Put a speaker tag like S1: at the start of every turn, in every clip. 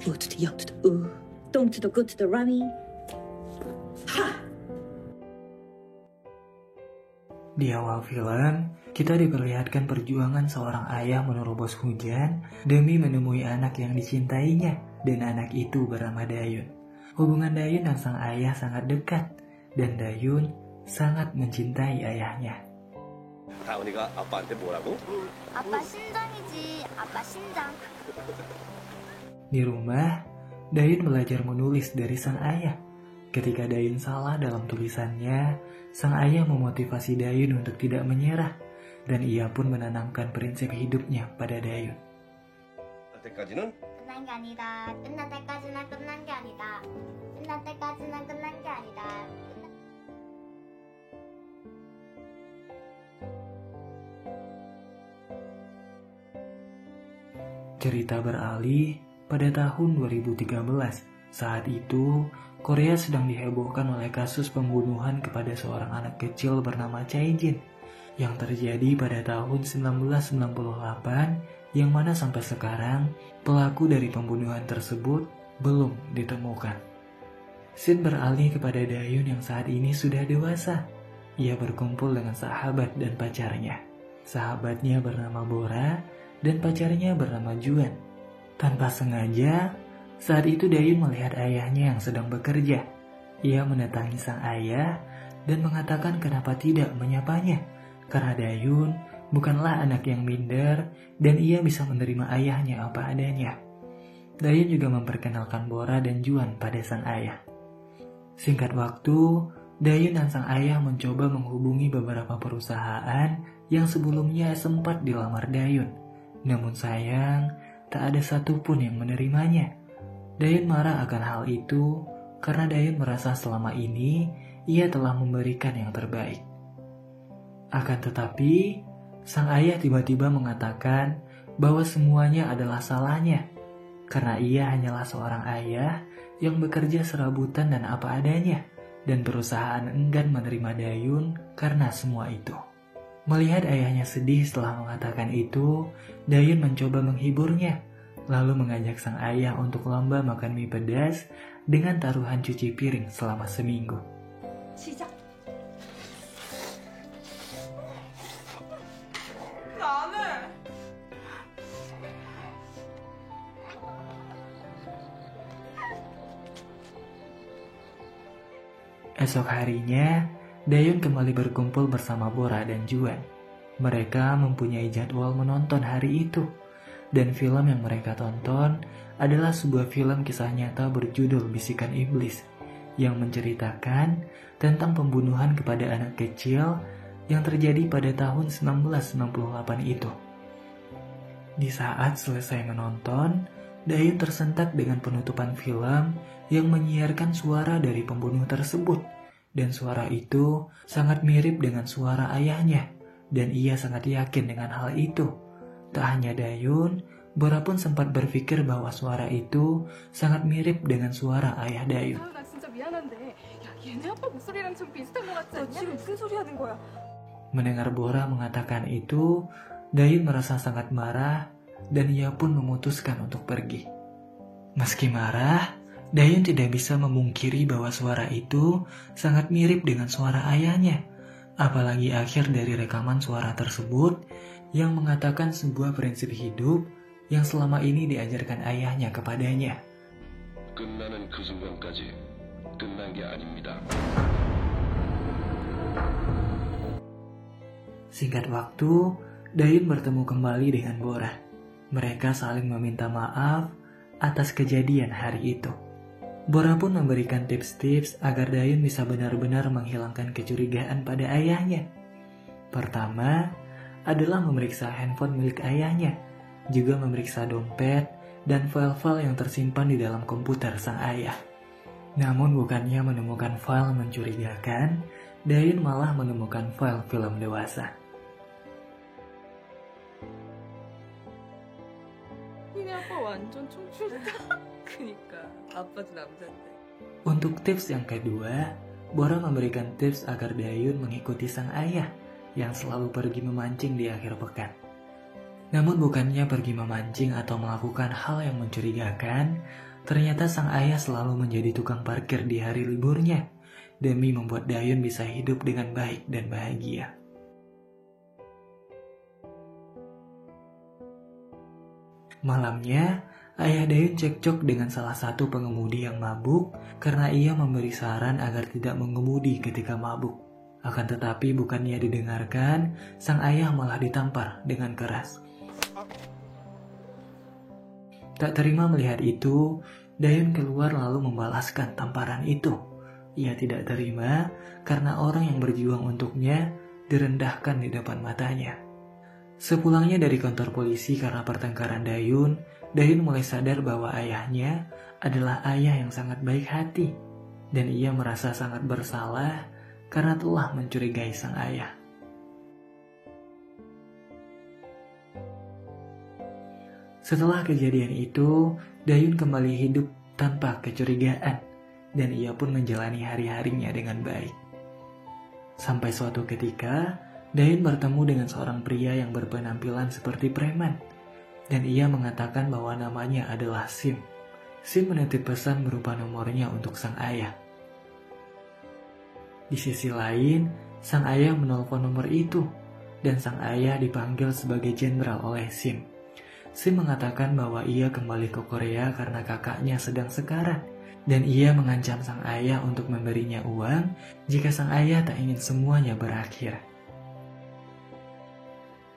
S1: O to the yo to the dong to the good to the rummy. Ha!
S2: Di awal film, kita diperlihatkan perjuangan seorang ayah menerobos hujan demi menemui anak yang dicintainya, dan anak itu bernama Dayun. Hubungan Dayun dan sang ayah sangat dekat, dan Dayun sangat mencintai ayahnya.
S3: 다운이가 아빠한테 뭐라고?
S4: 아빠 심장이지, 아빠 심장.
S2: Di rumah, Dayun belajar menulis dari sang ayah. Ketika Dayun salah dalam tulisannya, sang ayah memotivasi Dayun untuk tidak menyerah, dan ia pun menanamkan prinsip hidupnya pada Dayun.
S3: 때까지는
S4: 끝난 게 아니다. 끝날 때까지는 끝난 게 아니다. 끝날 때까지는 끝난 게 아니다.
S2: Cerita beralih pada tahun 2013. Saat itu, Korea sedang dihebohkan oleh kasus pembunuhan kepada seorang anak kecil bernama Chae-jin yang terjadi pada tahun 1998, yang mana sampai sekarang pelaku dari pembunuhan tersebut belum ditemukan. Scene beralih kepada Dayun yang saat ini sudah dewasa. Ia berkumpul dengan sahabat dan pacarnya. Sahabatnya bernama Bora dan pacarnya bernama Juan. Tanpa sengaja, saat itu Dayun melihat ayahnya yang sedang bekerja. Ia mendatangi sang ayah dan mengatakan kenapa tidak menyapanya, karena Dayun bukanlah anak yang minder dan ia bisa menerima ayahnya apa adanya. Dayun juga memperkenalkan Bora dan Juan pada sang ayah. Singkat waktu, Dayun dan sang ayah mencoba menghubungi beberapa perusahaan yang sebelumnya sempat dilamar Dayun. Namun sayang, tak ada satupun yang menerimanya. Dayun marah akan hal itu karena Dayun merasa selama ini ia telah memberikan yang terbaik. Akan tetapi, sang ayah tiba-tiba mengatakan bahwa semuanya adalah salahnya, karena ia hanyalah seorang ayah yang bekerja serabutan dan apa adanya, dan perusahaan enggan menerima Dayun karena semua itu. Melihat ayahnya sedih setelah mengatakan itu, Dayun mencoba menghiburnya, lalu mengajak sang ayah untuk lomba makan mie pedas dengan taruhan cuci piring selama seminggu.
S1: 시작.
S2: Esok harinya, Dayun kembali berkumpul bersama Bora dan Juan. Mereka mempunyai jadwal menonton hari itu, dan film yang mereka tonton adalah sebuah film kisah nyata berjudul Bisikan Iblis, yang menceritakan tentang pembunuhan kepada anak kecil yang terjadi pada tahun 1998 itu. Di saat selesai menonton, Dayun tersentak dengan penutupan film yang menyiarkan suara dari pembunuh tersebut, dan suara itu sangat mirip dengan suara ayahnya, dan ia sangat yakin dengan hal itu. Tak hanya Dayun, Bora pun sempat berpikir bahwa suara itu sangat mirip dengan suara ayah Dayun.
S5: 나 진짜 미안한데 야 얘네 아빠 목소리랑 좀 비슷한 것 같지 않냐? 지금 무슨 소리 하는 거야?
S2: Mendengar Bora mengatakan itu, Dayun merasa sangat marah dan ia pun memutuskan untuk pergi. Meski marah, Dayun tidak bisa memungkiri bahwa suara itu sangat mirip dengan suara ayahnya. Apalagi akhir dari rekaman suara tersebut yang mengatakan sebuah prinsip hidup yang selama ini diajarkan ayahnya kepadanya.
S3: 끝나는 그 순간까지 끝난 게 아닙니다.
S2: Singkat waktu, Dayun bertemu kembali dengan Bora. Mereka saling meminta maaf atas kejadian hari itu. Bora pun memberikan tips-tips agar Dayun bisa benar-benar menghilangkan kecurigaan pada ayahnya. Pertama, adalah memeriksa handphone milik ayahnya, juga memeriksa dompet dan file-file yang tersimpan di dalam komputer sang ayah. Namun bukannya menemukan file mencurigakan, Dayun malah menemukan file film dewasa.
S5: 니네 아빠 완전 청춘이다. 그니까 아빠도 남잔데.
S2: Untuk tips yang kedua, Bora memberikan tips agar Dayun mengikuti sang ayah yang selalu pergi memancing di akhir pekan. Namun bukannya pergi memancing atau melakukan hal yang mencurigakan, Ternyata sang ayah selalu menjadi tukang parkir di hari liburnya, demi membuat Dayun bisa hidup dengan baik dan bahagia. Malamnya, ayah Dayun cekcok dengan salah satu pengemudi yang mabuk karena ia memberi saran agar tidak mengemudi ketika mabuk. Akan tetapi bukannya didengarkan, sang ayah malah ditampar dengan keras. Tak terima melihat itu, Dayun keluar lalu membalaskan tamparan itu. Ia tidak terima karena orang yang berjuang untuknya direndahkan di depan matanya. Sepulangnya dari kantor polisi karena pertengkaran Dayun mulai sadar bahwa ayahnya adalah ayah yang sangat baik hati. Dan ia merasa sangat bersalah karena telah mencurigai sang ayah. Setelah kejadian itu, Dayun kembali hidup tanpa kecurigaan dan ia pun menjalani hari-harinya dengan baik. Sampai suatu ketika, Dayun bertemu dengan seorang pria yang berpenampilan seperti preman dan ia mengatakan bahwa namanya adalah Sim. Sim menitip pesan berupa nomornya untuk sang ayah. Di sisi lain, sang ayah menelpon nomor itu dan sang ayah dipanggil sebagai jenderal oleh Sim. Sim mengatakan bahwa ia kembali ke Korea karena kakaknya sedang sekarat dan ia mengancam sang ayah untuk memberinya uang jika sang ayah tak ingin semuanya berakhir.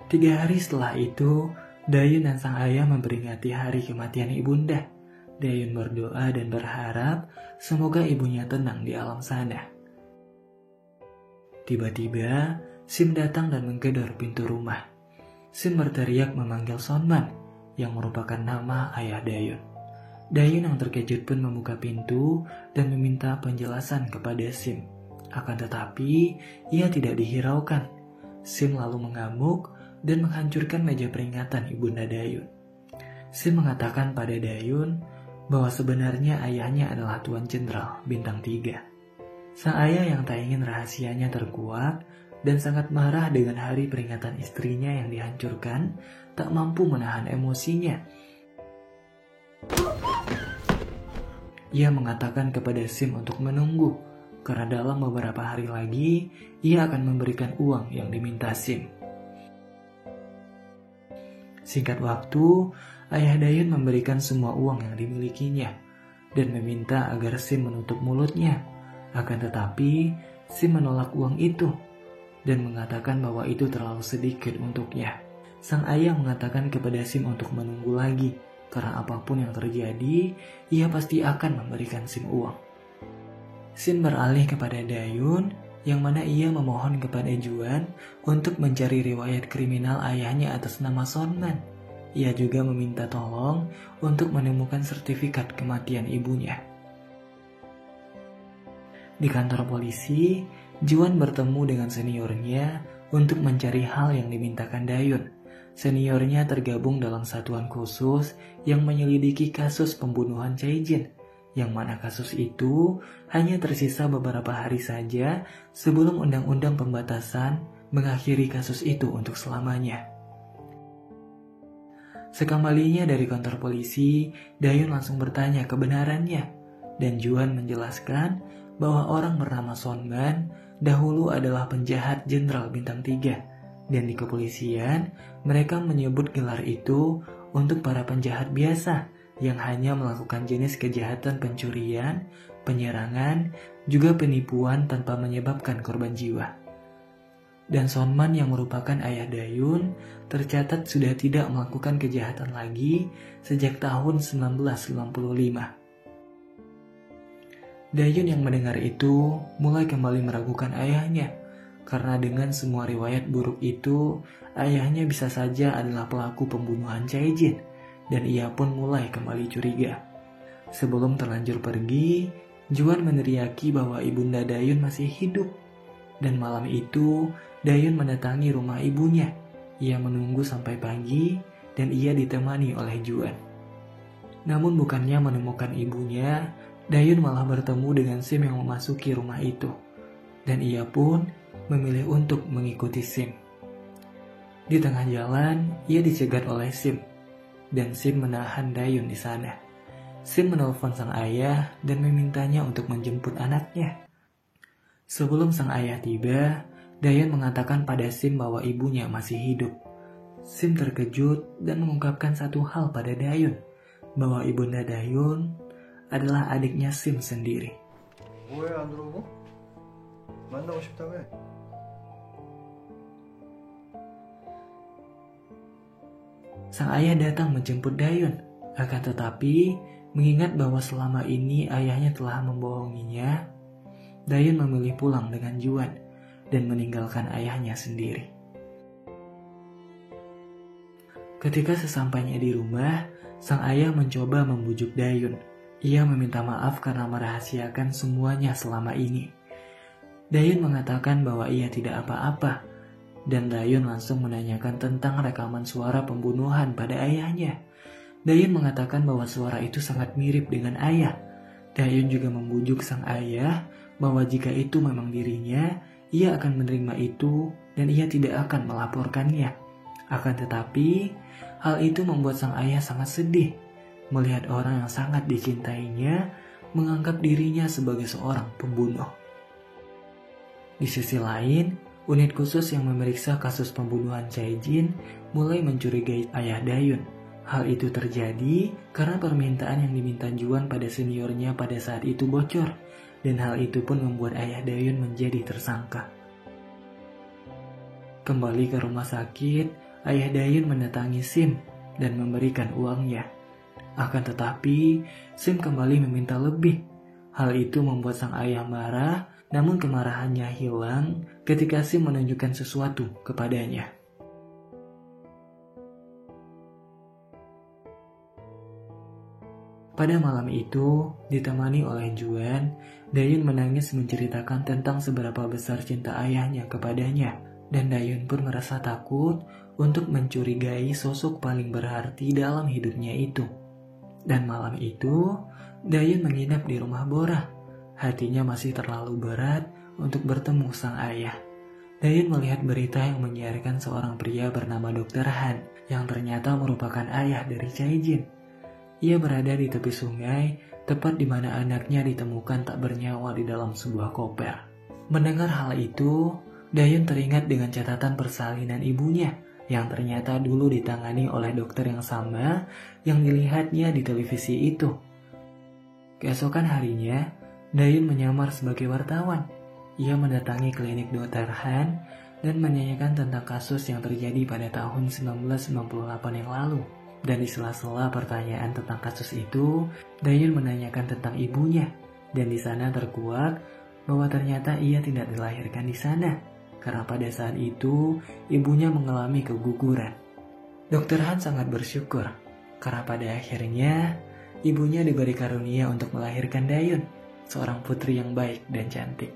S2: 3 hari setelah itu, Dayun dan sang ayah memperingati hari kematian ibunda. Dayun berdoa dan berharap semoga ibunya tenang di alam sana. Tiba-tiba, Sim datang dan menggedor pintu rumah. Sim berteriak memanggil Sonman, yang merupakan nama ayah Dayun. Dayun yang terkejut pun membuka pintu dan meminta penjelasan kepada Sim. Akan tetapi, ia tidak dihiraukan. Sim lalu mengamuk dan menghancurkan meja peringatan ibunda Dayun. Sim mengatakan pada Dayun bahwa sebenarnya ayahnya adalah Tuan Jenderal Bintang 3. Sang ayah yang tak ingin rahasianya terkuak dan sangat marah dengan hari peringatan istrinya yang dihancurkan, tak mampu menahan emosinya. Ia mengatakan kepada Sim untuk menunggu, karena dalam beberapa hari lagi, ia akan memberikan uang yang diminta Sim. Singkat waktu, ayah Dayun memberikan semua uang yang dimilikinya, dan meminta agar Sim menutup mulutnya. Akan tetapi, Sim menolak uang itu, dan mengatakan bahwa itu terlalu sedikit untuknya. Sang ayah mengatakan kepada Sim untuk menunggu lagi, karena apapun yang terjadi, ia pasti akan memberikan Sim uang. Sim beralih kepada Dayun, yang mana ia memohon kepada Juan untuk mencari riwayat kriminal ayahnya atas nama Sonman. Ia juga meminta tolong untuk menemukan sertifikat kematian ibunya. Di kantor polisi, Juan bertemu dengan seniornya untuk mencari hal yang dimintakan Dayun. Seniornya tergabung dalam satuan khusus yang menyelidiki kasus pembunuhan Chae-jin, yang mana kasus itu hanya tersisa beberapa hari saja sebelum undang-undang pembatasan mengakhiri kasus itu untuk selamanya. Sekembalinya dari kantor polisi, Dayun langsung bertanya kebenarannya, dan Juan menjelaskan bahwa orang bernama Sonman dahulu adalah penjahat Jenderal Bintang 3, dan di kepolisian mereka menyebut gelar itu untuk para penjahat biasa yang hanya melakukan jenis kejahatan pencurian, penyerangan, juga penipuan tanpa menyebabkan korban jiwa. Dan Sonman yang merupakan ayah Dayun tercatat sudah tidak melakukan kejahatan lagi sejak tahun 1995. Dayun yang mendengar itu mulai kembali meragukan ayahnya, karena dengan semua riwayat buruk itu, ayahnya bisa saja adalah pelaku pembunuhan Chae-jin, dan ia pun mulai kembali curiga. Sebelum terlanjur pergi, Juan meneriaki bahwa ibunda Dayun masih hidup, dan malam itu Dayun mendatangi rumah ibunya. Ia menunggu sampai pagi, dan ia ditemani oleh Juan. Namun bukannya menemukan ibunya, Dayun malah bertemu dengan Sim yang memasuki rumah itu, dan ia pun memilih untuk mengikuti Sim. Di tengah jalan, ia dicegat oleh Sim, dan Sim menahan Dayun di sana. Sim menelpon sang ayah dan memintanya untuk menjemput anaknya. Sebelum sang ayah tiba, Dayon mengatakan pada Sim bahwa ibunya masih hidup. Sim terkejut dan mengungkapkan satu hal pada Dayon, bahwa ibunda Dayon adalah adiknya Sim sendiri.
S6: 왜 안 들어오고? 만나고 싶다며?
S2: Sang ayah datang menjemput Dayon, akan tetapi mengingat bahwa selama ini ayahnya telah membohonginya, Dayon memilih pulang dengan Juan dan meninggalkan ayahnya sendiri. Ketika sesampainya di rumah, sang ayah mencoba membujuk Dayon. Ia meminta maaf karena merahasiakan semuanya selama ini. Dayon mengatakan bahwa ia tidak apa-apa, dan Dayon langsung menanyakan tentang rekaman suara pembunuhan pada ayahnya. Dayon mengatakan bahwa suara itu sangat mirip dengan ayah. Dayon juga membujuk sang ayah bahwa jika itu memang dirinya, ia akan menerima itu dan ia tidak akan melaporkannya. Akan tetapi, hal itu membuat sang ayah sangat sedih melihat orang yang sangat dicintainya menganggap dirinya sebagai seorang pembunuh. Di sisi lain, unit khusus yang memeriksa kasus pembunuhan Chae-jin mulai mencurigai ayah Dayon. Hal itu terjadi karena permintaan yang diminta Juan pada seniornya pada saat itu bocor, dan hal itu pun membuat ayah Dayon menjadi tersangka. Kembali ke rumah sakit, ayah Dayon mendatangi Sim dan memberikan uangnya. Akan tetapi, Sim kembali meminta lebih. Hal itu membuat sang ayah marah, namun kemarahannya hilang ketika Sim menunjukkan sesuatu kepadanya. Pada malam itu, ditemani oleh Juan, Dayon menangis menceritakan tentang seberapa besar cinta ayahnya kepadanya, dan Dayon pun merasa takut untuk mencurigai sosok paling berarti dalam hidupnya itu. Dan malam itu, Dayon menginap di rumah Bora. Hatinya masih terlalu berat untuk bertemu sang ayah. Dayon melihat berita yang menyiarkan seorang pria bernama Dr. Han yang ternyata merupakan ayah dari Chae-jin. Ia berada di tepi sungai, tepat di mana anaknya ditemukan tak bernyawa di dalam sebuah koper. Mendengar hal itu, Dayon teringat dengan catatan persalinan ibunya yang ternyata dulu ditangani oleh dokter yang sama yang dilihatnya di televisi itu. Keesokan harinya, Dayon menyamar sebagai wartawan. Ia mendatangi klinik Dr. Han dan menanyakan tentang kasus yang terjadi pada tahun 1998 yang lalu. Dan di sela-sela pertanyaan tentang kasus itu, Dayon menanyakan tentang ibunya. Dan di sana terkuak bahwa ternyata ia tidak dilahirkan di sana, karena pada saat itu ibunya mengalami keguguran. Dr. Han sangat bersyukur karena pada akhirnya ibunya diberi karunia untuk melahirkan Dayon, seorang putri yang baik dan cantik.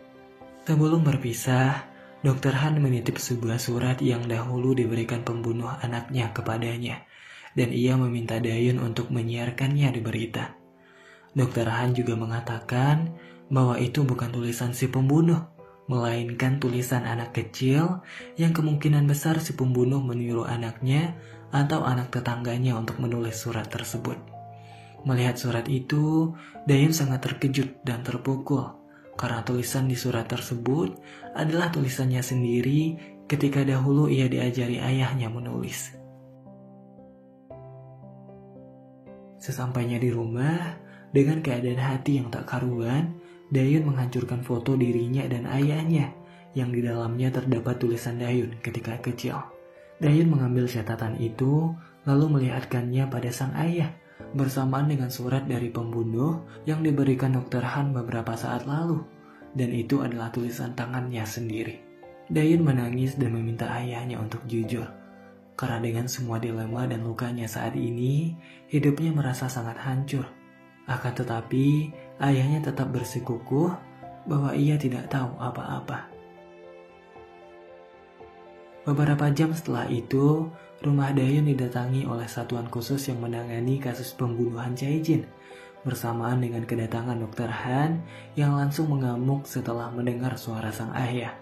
S2: Sebelum berpisah, Dr. Han menitip sebuah surat yang dahulu diberikan pembunuh anaknya kepadanya, dan ia meminta Dayon untuk menyiarkannya di berita. Dr. Han juga mengatakan bahwa itu bukan tulisan si pembunuh, melainkan tulisan anak kecil yang kemungkinan besar si pembunuh menyuruh anaknya atau anak tetangganya untuk menulis surat tersebut. Melihat surat itu, Dayon sangat terkejut dan terpukul karena tulisan di surat tersebut adalah tulisannya sendiri ketika dahulu ia diajari ayahnya menulis. Sesampainya di rumah, dengan keadaan hati yang tak karuan, Dayon menghancurkan foto dirinya dan ayahnya yang di dalamnya terdapat tulisan Dayon ketika kecil. Dayon mengambil catatan itu lalu melihatkannya pada sang ayah bersamaan dengan surat dari pembunuh yang diberikan Dr. Han beberapa saat lalu, dan itu adalah tulisan tangannya sendiri. Dayon menangis dan meminta ayahnya untuk jujur, karena dengan semua dilema dan lukanya saat ini, hidupnya merasa sangat hancur. Akan tetapi, ayahnya tetap bersikukuh bahwa ia tidak tahu apa-apa. Beberapa jam setelah itu, rumah Dayon didatangi oleh satuan khusus yang menangani kasus pembunuhan Chae-jin, bersamaan dengan kedatangan Dr. Han yang langsung mengamuk setelah mendengar suara sang ayah.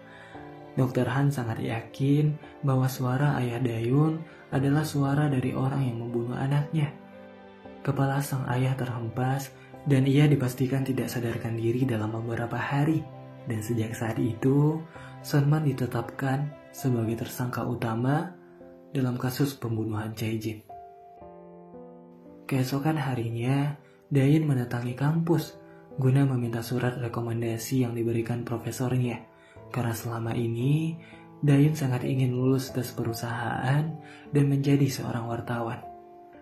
S2: Dr. Han sangat yakin bahwa suara ayah Dayon adalah suara dari orang yang membunuh anaknya. Kepala sang ayah terhempas dan ia dipastikan tidak sadarkan diri dalam beberapa hari. Dan sejak saat itu, Sunman ditetapkan sebagai tersangka utama dalam kasus pembunuhan Chae-jin. Keesokan harinya, Daeun mendatangi kampus guna meminta surat rekomendasi yang diberikan profesornya. Karena selama ini, Daeun sangat ingin lulus tes perusahaan dan menjadi seorang wartawan.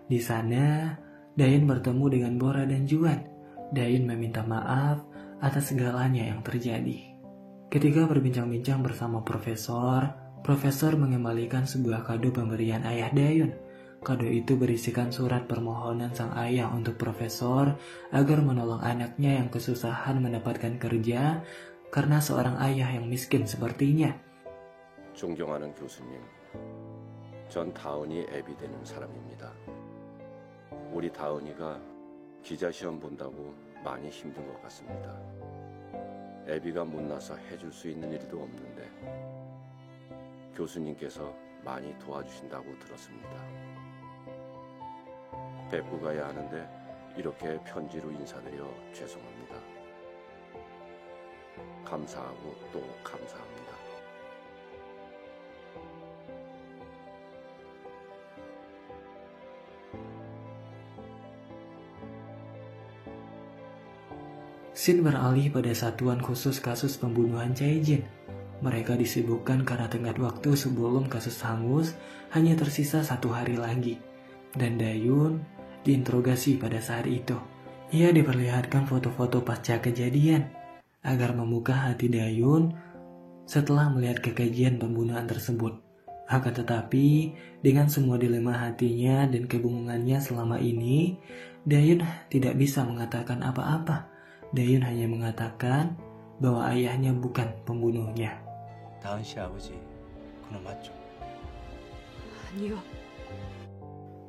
S2: Di sana, Daeun bertemu dengan Bora dan Juan. Daeun meminta maaf atas segalanya yang terjadi. Ketika berbincang-bincang bersama Profesor mengembalikan sebuah kado pemberian ayah Daeun. Kado itu berisikan surat permohonan sang ayah untuk Profesor agar menolong anaknya yang kesusahan mendapatkan kerja karena seorang ayah yang miskin sepertinya.
S3: 존경하는 교수님, 전 다은이 애비 되는 사람입니다. 우리 다은이가 기자 시험 본다고 많이 힘든 것 같습니다. 애비가 못나서 해줄 수 있는 일도 없는데 교수님께서 많이 도와주신다고 들었습니다. 뵙고 가야 하는데 이렇게 편지로 인사드려 죄송합니다. 감사하고 또 감사합니다.
S2: Scene beralih pada satuan khusus kasus pembunuhan Chae-jin. Mereka disibukkan karena tenggat waktu sebelum kasus hangus hanya tersisa 1 hari lagi. Dan Daeun diinterogasi pada saat itu. Ia diperlihatkan foto-foto pasca kejadian agar membuka hati Daeun setelah melihat kekejian pembunuhan tersebut. Akan tetapi, dengan semua dilema hatinya dan kebingungannya selama ini, Daeun tidak bisa mengatakan apa-apa. Daeun hanya mengatakan bahwa ayahnya bukan pembunuhnya.
S7: 다은 씨 아버지, 그놈 맞죠?
S5: 아니요.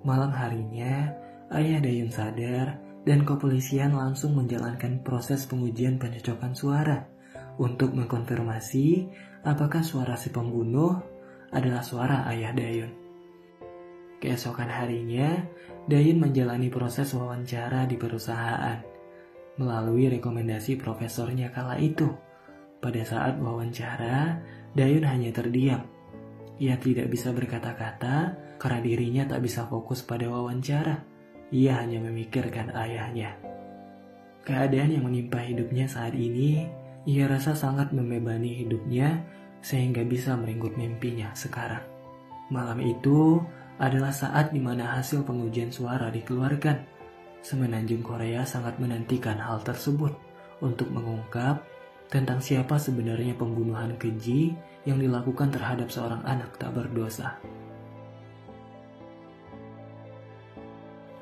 S2: Malam harinya, ayah Daeun sadar dan kepolisian langsung menjalankan proses pengujian pencocokan suara untuk mengkonfirmasi apakah suara si pembunuh adalah suara ayah Daeun. Keesokan harinya, Daeun menjalani proses wawancara di perusahaan melalui rekomendasi profesornya kala itu. Pada saat wawancara, Daeun hanya terdiam. Ia tidak bisa berkata-kata karena dirinya tak bisa fokus pada wawancara. Ia hanya memikirkan ayahnya. Keadaan yang menimpa hidupnya saat ini, ia rasa sangat membebani hidupnya sehingga bisa merenggut mimpinya sekarang. Malam itu adalah saat di mana hasil pengujian suara dikeluarkan. Semenanjung Korea sangat menantikan hal tersebut untuk mengungkap tentang siapa sebenarnya pembunuhan keji yang dilakukan terhadap seorang anak tak berdosa.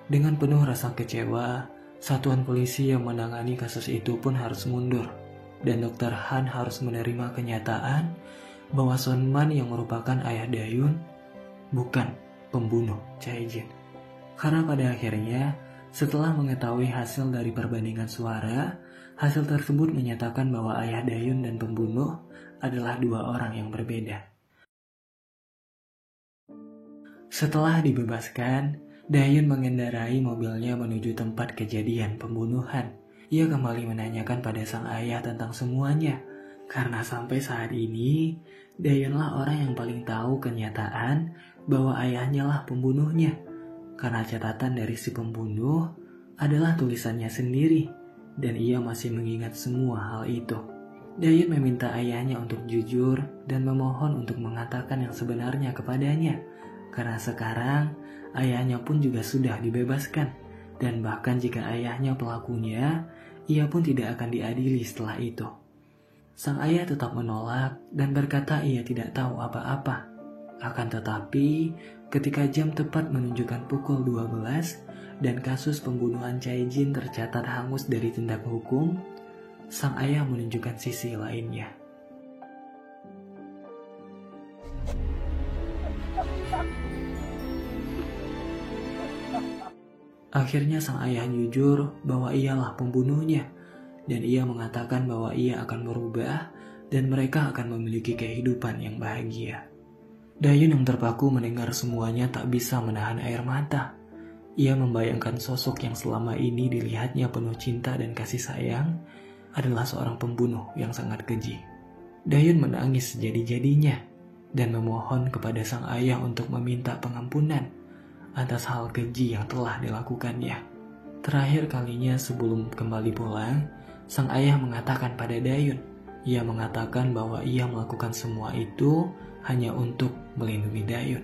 S2: Dengan penuh rasa kecewa, satuan polisi yang menangani kasus itu pun harus mundur, dan Dr. Han harus menerima kenyataan bahwa Sunman yang merupakan ayah Daeun bukan pembunuh Chae-jin. Karena pada akhirnya, setelah mengetahui hasil dari perbandingan suara, hasil tersebut menyatakan bahwa ayah Daeun dan pembunuh adalah 2 orang yang berbeda. Setelah dibebaskan, Daeun mengendarai mobilnya menuju tempat kejadian pembunuhan. Ia kembali menanyakan pada sang ayah tentang semuanya, karena sampai saat ini, Daeunlah orang yang paling tahu kenyataan bahwa ayahnya lah pembunuhnya. Karena catatan dari si pembunuh adalah tulisannya sendiri, dan ia masih mengingat semua hal itu. Daeun meminta ayahnya untuk jujur dan memohon untuk mengatakan yang sebenarnya kepadanya, karena sekarang ayahnya pun juga sudah dibebaskan, dan bahkan jika ayahnya pelakunya, ia pun tidak akan diadili setelah itu. Sang ayah tetap menolak dan berkata ia tidak tahu apa-apa. Akan tetapi, ketika jam tepat menunjukkan pukul 12 dan kasus pembunuhan Chae-jin tercatat hangus dari tindak hukum, sang ayah menunjukkan sisi lainnya. Akhirnya sang ayah jujur bahwa ialah pembunuhnya, dan ia mengatakan bahwa ia akan berubah dan mereka akan memiliki kehidupan yang bahagia. Daeun yang terpaku mendengar semuanya tak bisa menahan air mata. Ia membayangkan sosok yang selama ini dilihatnya penuh cinta dan kasih sayang adalah seorang pembunuh yang sangat keji. Dayun menangis sejadi-jadinya dan memohon kepada sang ayah untuk meminta pengampunan atas hal keji yang telah dilakukannya. Terakhir kalinya sebelum kembali pulang, sang ayah mengatakan pada Dayun, ia mengatakan bahwa ia melakukan semua itu hanya untuk melindungi Dayun.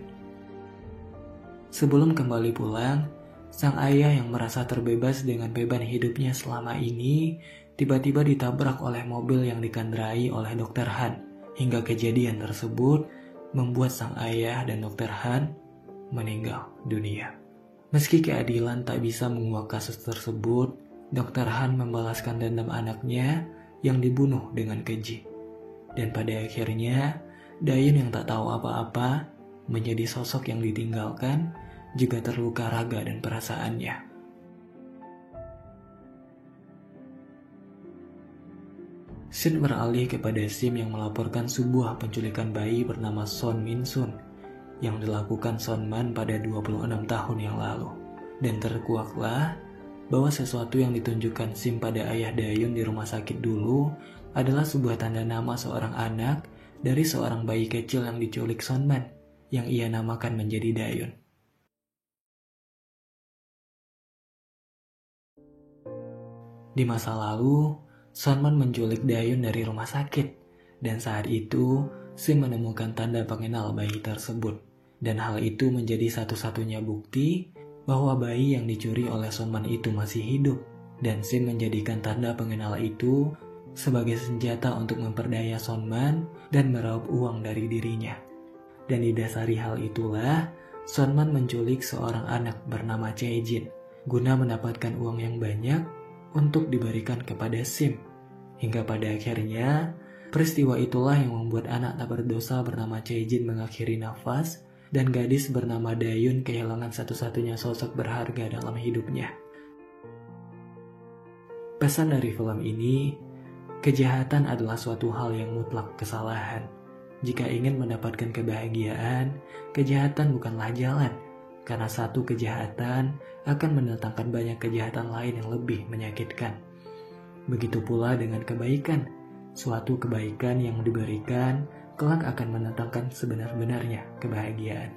S2: Sebelum kembali pulang, sang ayah yang merasa terbebas dengan beban hidupnya selama ini tiba-tiba ditabrak oleh mobil yang dikendarai oleh Dr. Han. Hingga kejadian tersebut membuat sang ayah dan Dr. Han meninggal dunia. Meski keadilan tak bisa menguak kasus tersebut, Dr. Han membalaskan dendam anaknya yang dibunuh dengan keji. Dan pada akhirnya, Dayun yang tak tahu apa-apa menjadi sosok yang ditinggalkan, juga terluka raga dan perasaannya. Scene beralih kepada Sim yang melaporkan sebuah penculikan bayi bernama Son Min Sun yang dilakukan Sonman pada 26 tahun yang lalu. Dan terkuaklah bahwa sesuatu yang ditunjukkan Sim pada ayah Dayun di rumah sakit dulu adalah sebuah tanda nama seorang anak dari seorang bayi kecil yang diculik Sonman yang ia namakan menjadi Dayun. Di masa lalu, Sonman menculik Dayun dari rumah sakit, dan saat itu Sim menemukan tanda pengenal bayi tersebut. Dan hal itu menjadi satu-satunya bukti bahwa bayi yang dicuri oleh Sonman itu masih hidup. Dan Sim menjadikan tanda pengenal itu sebagai senjata untuk memperdaya Sonman dan meraup uang dari dirinya. Dan didasari hal itulah, Sonman menculik seorang anak bernama Chae-jin guna mendapatkan uang yang banyak untuk diberikan kepada Sim. Hingga pada akhirnya, peristiwa itulah yang membuat anak tak berdosa bernama Chae-jin mengakhiri nafas dan gadis bernama Dayun kehilangan satu-satunya sosok berharga dalam hidupnya. Pesan dari film ini, kejahatan adalah suatu hal yang mutlak kesalahan. Jika ingin mendapatkan kebahagiaan, kejahatan bukanlah jalan, karena satu kejahatan akan mendatangkan banyak kejahatan lain yang lebih menyakitkan. Begitu pula dengan kebaikan, suatu kebaikan yang diberikan kelak akan mendatangkan sebenar-benarnya kebahagiaan.